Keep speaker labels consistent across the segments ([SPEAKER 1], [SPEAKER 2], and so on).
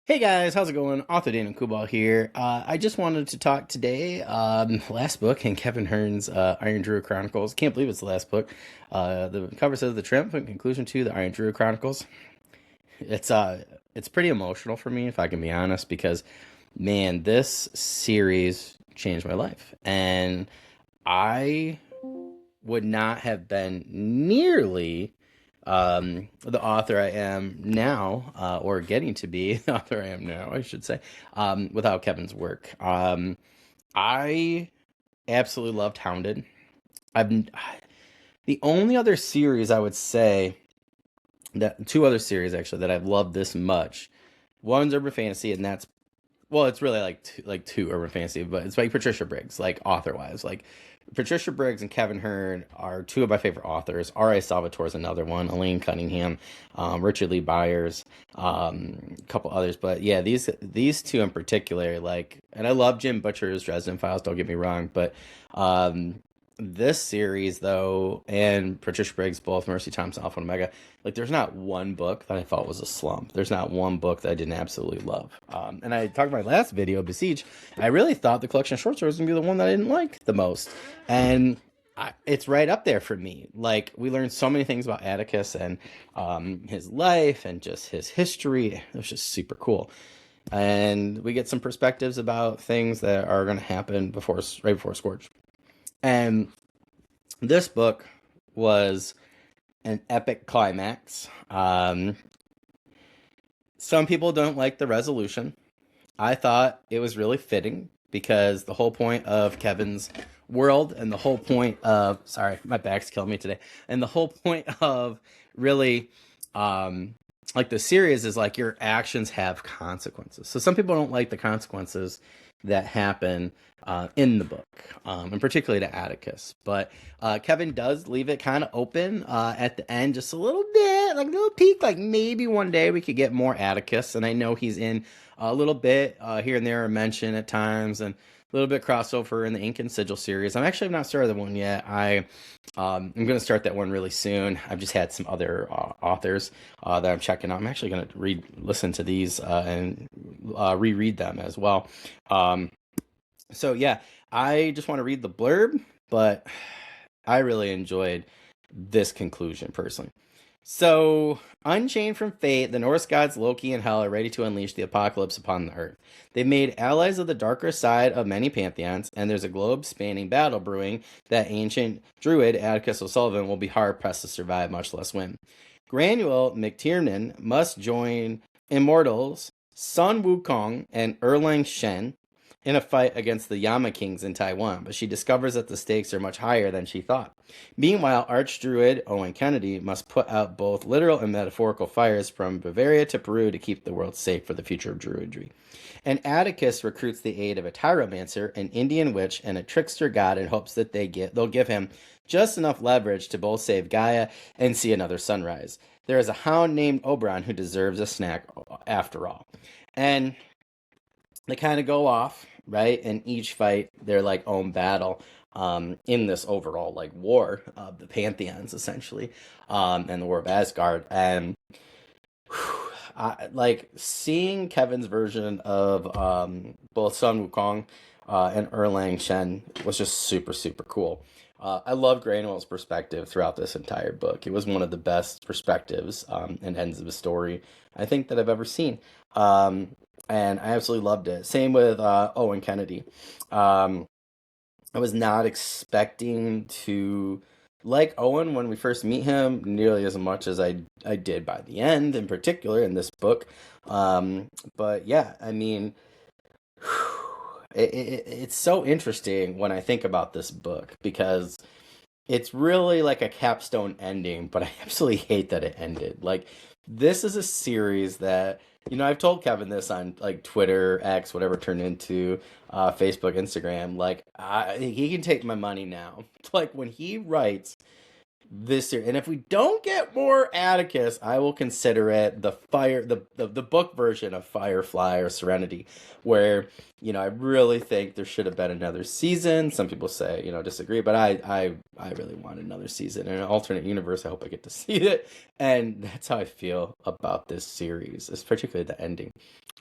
[SPEAKER 1] Hey guys, how's it going? Author Daniel Coolbaugh here. I just wanted to talk today. Last book in Kevin Hearne's Iron Druid Chronicles. Can't believe it's the last book. The cover says the triumphant conclusion to the Iron Druid Chronicles. It's pretty emotional for me, if I can be honest, because man, this series changed my life, and I would not have been nearly the author I am now, or getting to be the author I am now, I should say, without Kevin's work. I absolutely loved Hounded. I've the only other series I would say that two other series actually that I've loved this much. One's urban fantasy, and that's well, it's really like two urban fantasy, but it's like Patricia Briggs, like author wise. Like Patricia Briggs and Kevin Hearne are two of my favorite authors. R.A. Salvatore is another one. Elaine Cunningham, Richard Lee Byers, a couple others. But yeah, these two in particular, like, and I love Jim Butcher's Dresden Files. Don't get me wrong, but um, this series though, and Patricia Briggs, both Mercy Thompson, Alpha and Omega, like there's not one book that I thought was a slump. There's not one book that I didn't absolutely love. And I talked about my last video, Besiege. I really thought the collection of short stories was gonna be the one that I didn't like the most, and it's right up there for me. Like we learned so many things about Atticus and his life and just his history. It was just super cool, and we get some perspectives about things that are going to happen before right before Scourge. And this book was an epic climax. Some people don't like the resolution. I thought it was really fitting because the whole point of Kevin's world and the whole point of sorry, my back's killing me today. And the whole point of really like the series is like your actions have consequences. So some people don't like the consequences that happen in the book, and particularly to Atticus. But Kevin does leave it kind of open at the end, just a little bit, like a little peek, like maybe one day we could get more Atticus. And I know he's in a little bit here and there, a mention at times, and a little bit crossover in the Ink and Sigil series. I'm actually not started the one yet. I'm going to start that one really soon. I've just had some other authors that I'm checking out. I'm actually going to listen to these and reread them as well. So yeah, I just want to read the blurb, but I really enjoyed this conclusion personally. So, unchained from fate, the Norse gods Loki and Hel are ready to unleash the apocalypse upon the earth. They've made allies of the darker side of many pantheons, and there's a globe-spanning battle brewing that ancient druid Atticus O'Sullivan will be hard-pressed to survive, much less win. Granuel McTiernan must join immortals Sun Wukong and Erlang Shen in a fight against the Yama Kings in Taiwan, but she discovers that the stakes are much higher than she thought. Meanwhile, Archdruid Owen Kennedy must put out both literal and metaphorical fires from Bavaria to Peru to keep the world safe for the future of Druidry. And Atticus recruits the aid of a tyromancer, an Indian witch, and a trickster god in hopes that they'll give him just enough leverage to both save Gaia and see another sunrise. There is a hound named Oberon who deserves a snack after all. And they kind of go off, right? And each fight their like own battle in this overall like war of the pantheons essentially, and the war of Asgard. And like seeing Kevin's version of both Sun Wukong and Erlang Shen was just super cool. I love Granuel's perspective throughout this entire book. It was one of the best perspectives and ends of the story I think that I've ever seen. And I absolutely loved it. Same with Owen Kennedy. I was not expecting to like Owen when we first meet him nearly as much as I did by the end, in particular in this book. But yeah, I mean, it's so interesting when I think about this book because it's really like a capstone ending, but I absolutely hate that it ended. Like, this is a series that, I've told Kevin this on like Twitter, X, whatever it turned into, Facebook, Instagram. Like, he can take my money now. Like, when he writes this year. And if we don't get more Atticus, I will consider it the book version of Firefly or Serenity, where I really think there should have been another season. Some people say disagree, but I really want another season in an alternate universe. I hope I get to see it, and that's how I feel about this series. It's particularly the ending.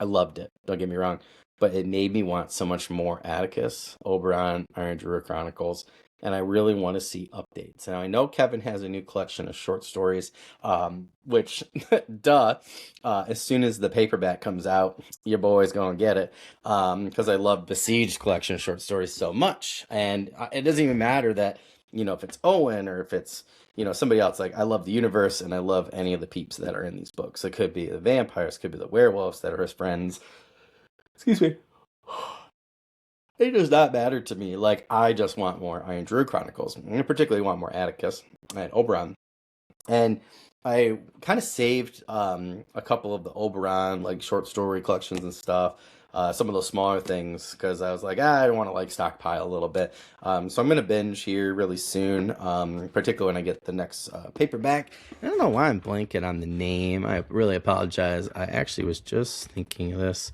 [SPEAKER 1] I loved it. Don't get me wrong. But it made me want so much more Atticus, Oberon, Iron Druid Chronicles, and I really want to see updates. Now I know Kevin has a new collection of short stories, which, duh, as soon as the paperback comes out, your boy's gonna get it, because I love Besieged collection of short stories so much, and it doesn't even matter that if it's Owen or if it's somebody else. Like I love the universe and I love any of the peeps that are in these books. It could be the vampires, could be the werewolves that are his friends. Excuse me. It does not matter to me. Like, I just want more Iron Druid Chronicles. And I particularly want more Atticus and Oberon. And I kind of saved a couple of the Oberon, like, short story collections and stuff. Some of those smaller things, because I was like, I don't want to, like, stockpile a little bit. So I'm going to binge here really soon, particularly when I get the next paperback. I don't know why I'm blanking on the name. I really apologize. I actually was just thinking of this.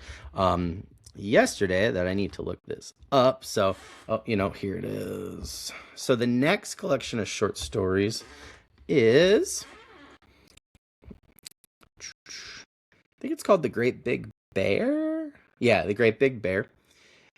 [SPEAKER 1] Yesterday that I need to look this up. So, here it is. So the next collection of short stories is, I think it's called The Great Big Bear. Yeah, The Great Big Bear.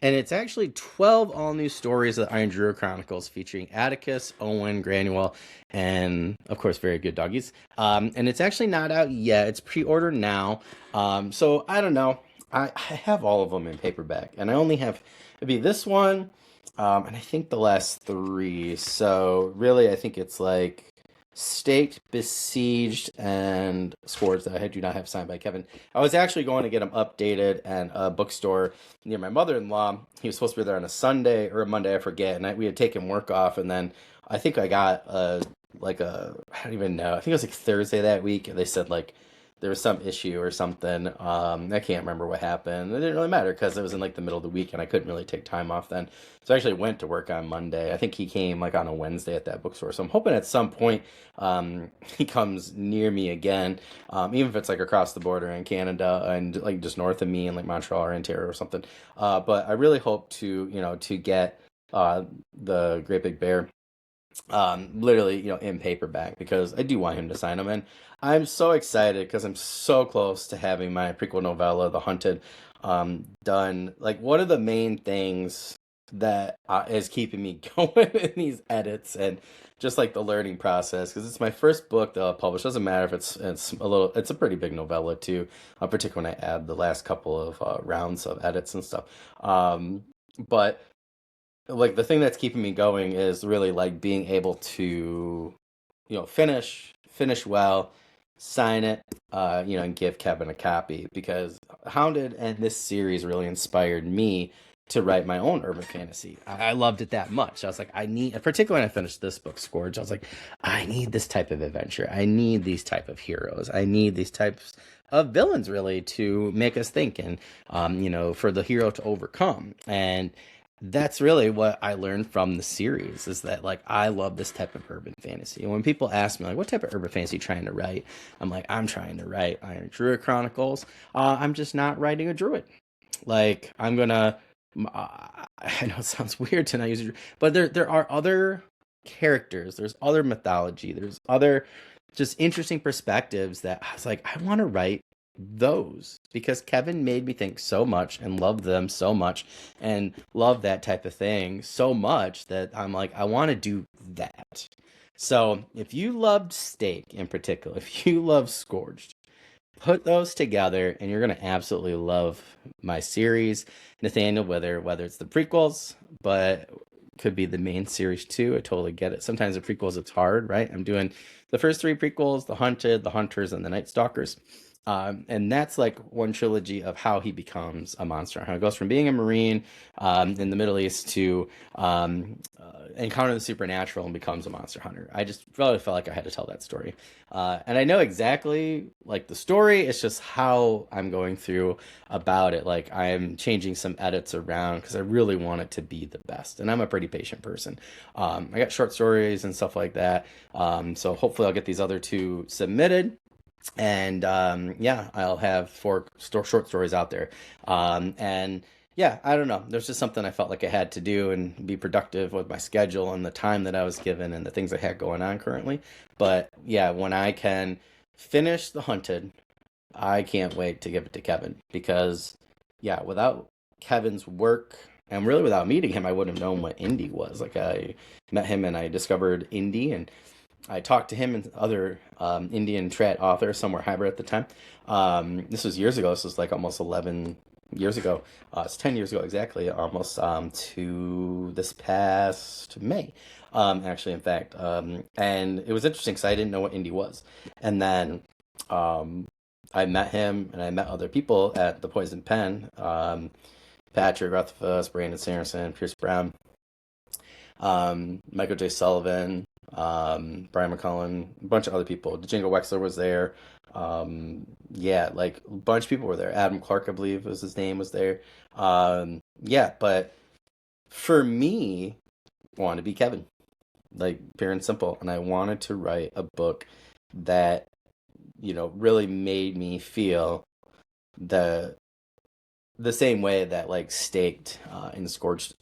[SPEAKER 1] And it's actually 12 all new stories of the Iron Druid Chronicles featuring Atticus, Owen, Granuel, and of course, very good doggies. And it's actually not out yet. It's pre-order now. So I don't know. I have all of them in paperback, and I only have it'd be this one, and I think the last three. So really, I think it's like Staked, Besieged, and Scourged that I do not have signed by Kevin. I was actually going to get them updated at a bookstore near my mother-in-law. He was supposed to be there on a Sunday or a Monday, I forget, and we had taken work off, and then I think I got I don't even know. I think it was like Thursday that week, and they said like there was some issue or something. I can't remember what happened. It didn't really matter because it was in like the middle of the week and I couldn't really take time off then. So I actually went to work on Monday. I think he came like on a Wednesday at that bookstore. So I'm hoping at some point he comes near me again, even if it's like across the border in Canada and like just north of me in like Montreal or Ontario or something. But I really hope to get the Great Big Bear literally in paperback because I do want him to sign them, and I'm so excited because I'm so close to having my prequel novella The Hunted done. Like one of the main things that is keeping me going in these edits and just like the learning process, because it's my first book that I'll publish. Doesn't matter if it's a pretty big novella too, particularly when I add the last couple of rounds of edits and stuff. But like the thing that's keeping me going is really like being able to finish well, sign it, and give Kevin a copy, because Hounded and this series really inspired me to write my own urban fantasy. I loved it that much. I was like, particularly when I finished this book, Scourge, I was like, I need this type of adventure. I need these type of heroes. I need these types of villains really to make us think and for the hero to overcome. And that's really what I learned from the series, is that like I love this type of urban fantasy. And when people ask me like, what type of urban fantasy are you trying to write? I'm like, I'm trying to write Iron Druid Chronicles. I'm just not writing a druid. Like I'm gonna I know it sounds weird to not use it, but there are other characters, there's other mythology, there's other just interesting perspectives that I was like, I want to write those, because Kevin made me think so much and love them so much and love that type of thing so much that I'm like, I want to do that. So if you loved Steak in particular, if you love Scourged, put those together and you're going to absolutely love my series. Nathaniel, whether it's the prequels, but could be the main series too. I totally get it. Sometimes the prequels, it's hard, right? I'm doing the first three prequels, The Hunted, The Hunters, and The Night Stalkers. And that's like one trilogy of how he becomes a monster, how he goes from being a Marine in the Middle East to encounter the supernatural and becomes a monster hunter. I just really felt like I had to tell that story. And I know exactly like the story, it's just how I'm going through about it. Like I'm changing some edits around because I really want it to be the best. And I'm a pretty patient person. I got short stories and stuff like that. So hopefully I'll get these other two submitted and yeah, I'll have short stories out there. And yeah, I don't know. There's just something I felt like I had to do and be productive with my schedule and the time that I was given and the things I had going on currently. But yeah, when I can finish The Hunted, I can't wait to give it to Kevin because yeah, without Kevin's work and really without meeting him, I wouldn't have known what indie was. Like I met him and I discovered indie and I talked to him and other Indian trad authors, somewhere hybrid at the time. This was years ago. This was like almost 11 years ago. It's 10 years ago exactly, almost to this past May, actually, in fact. And it was interesting because I didn't know what indie was. And then I met him and I met other people at the Poison Pen. Patrick Rothfuss, Brandon Sanderson, Pierce Brown, Michael J. Sullivan, Brian McCullen, a bunch of other people. Django Wexler was there. Yeah, like a bunch of people were there. Adam Clark, I believe, was his name, was there. Yeah, but for me, I wanted to be Kevin, like pure and simple. And I wanted to write a book that, really made me feel the the same way that like Staked and Scourged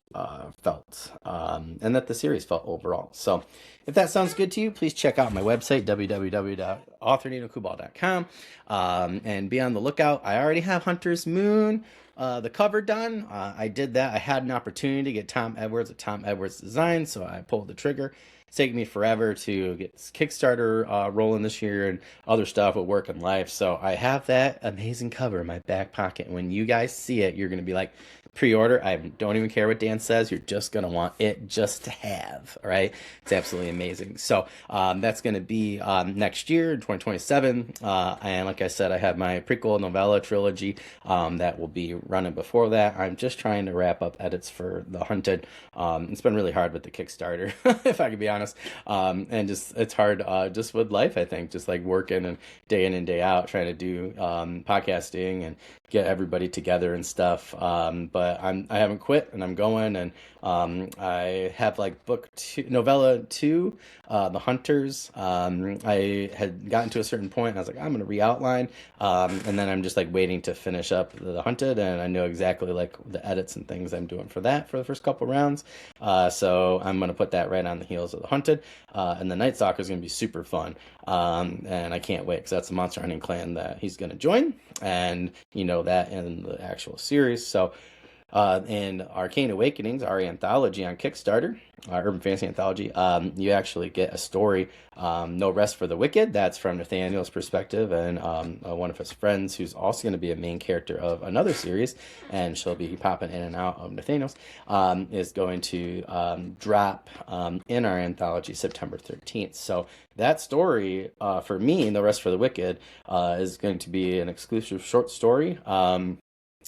[SPEAKER 1] felt, and that the series felt overall. So, if that sounds good to you, please check out my website www.authordanielcoolbaugh.com and be on the lookout. I already have Hunter's Moon. The cover done. I did that. I had an opportunity to get Tom Edwards, a Tom Edwards design, so I pulled the trigger. It's taken me forever to get this Kickstarter rolling this year and other stuff with work and life. So I have that amazing cover in my back pocket. When you guys see it, you're going to be like, pre-order. I don't even care what Dan says. You're just going to want it just to have. All right. It's absolutely amazing. So that's going to be next year, 2027. And like I said, I have my prequel novella trilogy that will be running before that. I'm just trying to wrap up edits for The Hunted. It's been really hard with the Kickstarter, if I can be honest. And just, it's hard just with life, I think, just like working and day in and day out, trying to do podcasting and get everybody together and stuff. But I haven't quit and I'm going, and I have like novella two, The Hunters. I had gotten to a certain point and I was like, I'm going to re-outline. And then I'm just like waiting to finish up The Hunted, and I know exactly like the edits and things I'm doing for that for the first couple rounds. So I'm going to put that right on the heels of The Hunted. And the Night Stalker is going to be super fun. And I can't wait because that's a monster hunting clan that he's going to join, and that in the actual series. So in Arcane Awakenings, our anthology on Kickstarter, our urban fantasy anthology, you actually get a story, No Rest for the Wicked. That's from Nathaniel's perspective, and one of his friends who's also going to be a main character of another series, and she'll be popping in and out of Nathaniel's, is going to drop in our anthology September 13th. So that story, for me, No Rest for the Wicked, is going to be an exclusive short story.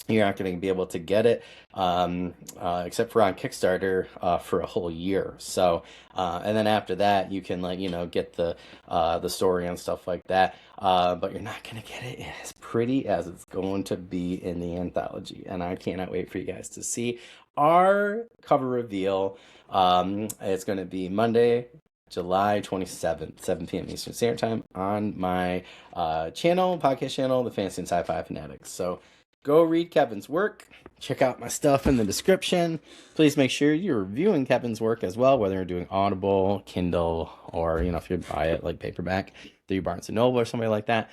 [SPEAKER 1] You're not going to be able to get it except for on Kickstarter for a whole year. So and then after that you can get the story and stuff like that, but you're not going to get it as pretty as it's going to be in the anthology, and I cannot wait for you guys to see our cover reveal. It's going to be Monday, July 27th, 7 p.m. Eastern Standard Time on my podcast channel, The Fantasy and Sci-Fi Fanatics. So go read Kevin's work. Check out my stuff in the description. Please make sure you're reviewing Kevin's work as well, whether you're doing Audible, Kindle, or if you buy it like paperback through Barnes & Noble or somebody like that.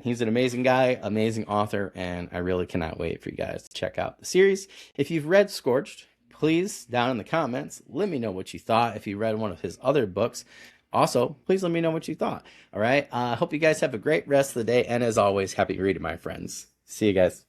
[SPEAKER 1] He's an amazing guy, amazing author, and I really cannot wait for you guys to check out the series. If you've read Scourged, please, down in the comments, let me know what you thought. If you read one of his other books, also, please let me know what you thought. All right. I hope you guys have a great rest of the day. And as always, happy reading, my friends. See you guys.